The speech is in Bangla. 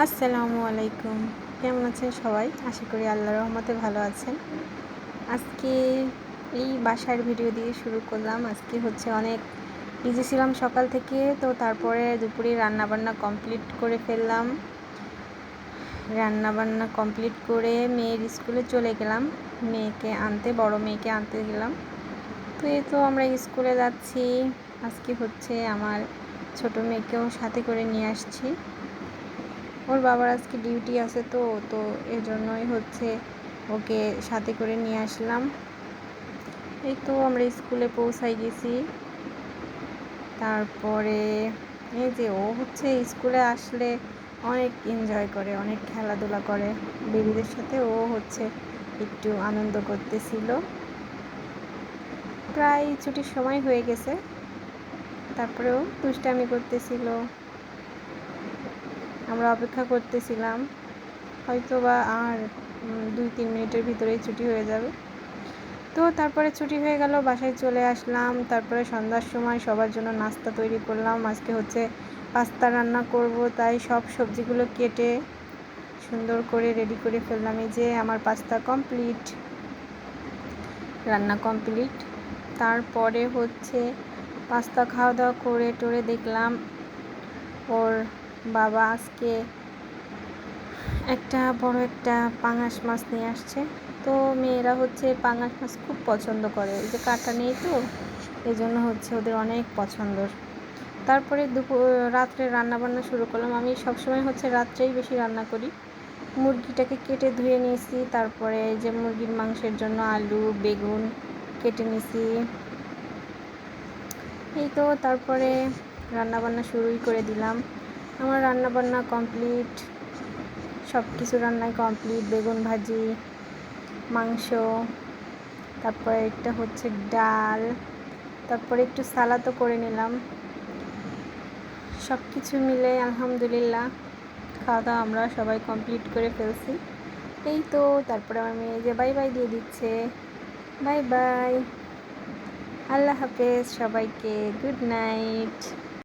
আসসালামু আলাইকুম। কেমন আছেন সবাই? আশা করি আল্লাহর রহমতে ভালো আছেন। আজকে এই বাসার ভিডিও দিয়ে শুরু করলাম। আজকে হচ্ছে অনেক বিজি ছিলাম সকাল থেকে, তো তারপরে দুপুরে রান্নাবান্না কমপ্লিট করে ফেললাম। রান্নাবান্না কমপ্লিট করে মেয়ের স্কুলে চলে গেলাম। বড় মেয়েকে আনতে গেলাম। তো এই তো আমরা স্কুলে যাচ্ছি। আজকে হচ্ছে আমার ছোট মেয়েকেও সাথে করে নিয়ে আসছি। ওর বাবার আজকে ডিউটি আছে, তো এজন্যই হচ্ছে ওকে সাথে করে নিয়ে আসলাম। এই তো আমরা স্কুলে পৌঁছাই গেছি। তারপরে এই যে ও হচ্ছে স্কুলে আসলে অনেক এনজয় করে, অনেক খেলাধুলা করে বেবিদের সাথে। ও হচ্ছে একটু আনন্দ করতেছিল। প্রায় ছুটির সময় হয়ে গেছে, তারপরেও দুষ্টামি করতেছিল। আমরা অপেক্ষা করতেছিলাম, হয়তো বা আর 2-3 মিনিটের ভিতরেই ছুটি হয়ে যাবে। তো তারপরে ছুটি হয়ে গেল, বাসায় চলে আসলাম। তারপরে সন্ধ্যার সময় সবার জন্য নাস্তা তৈরি করলাম। আজকে হচ্ছে পাস্তা রান্না করব, তাই সব সবজিগুলো কেটে সুন্দর করে রেডি করে ফেললাম। এই যে আমার পাস্তা কমপ্লিট, রান্না কমপ্লিট। তারপরে হচ্ছে পাস্তা খাওয়া দাওয়া করে টোরে দেখলাম ওর বাবা আজকে বড় একটা পাঙাশ মাছ নিয়ে আসছে। তো মেয়েরা হচ্ছে পাঙাশ মাছ খুব পছন্দ করে, এই যে কাঁটা নেই, তো এই জন্য হচ্ছে ওদের অনেক পছন্দর। তারপরে রাত্রে রান্নাবান্না শুরু করলাম। আমি সবসময় হচ্ছে রাত্রেই বেশি রান্না করি। মুরগিটাকে কেটে ধুয়ে নিয়েছি, তারপরে যে মুরগির মাংসের জন্য আলু বেগুন কেটে নিয়েছি। এই তো তারপরে রান্নাবান্না শুরুই করে দিলাম। আমার রান্নাবান্না কমপ্লিট, সব কিছু রান্নাই কমপ্লিট। বেগুন ভাজি, মাংস, তারপরে একটা হচ্ছে ডাল, তারপরে একটু সালাদও করে নিলাম। সব কিছু মিলে আলহামদুলিল্লাহ খাওয়া দাওয়া আমরা সবাই কমপ্লিট করে ফেলছি। এই তো তারপরে আমার মেয়ে যে বাই বাই দিয়ে দিচ্ছে। বাই বাই, আল্লাহ হাফেজ সবাইকে, গুড নাইট।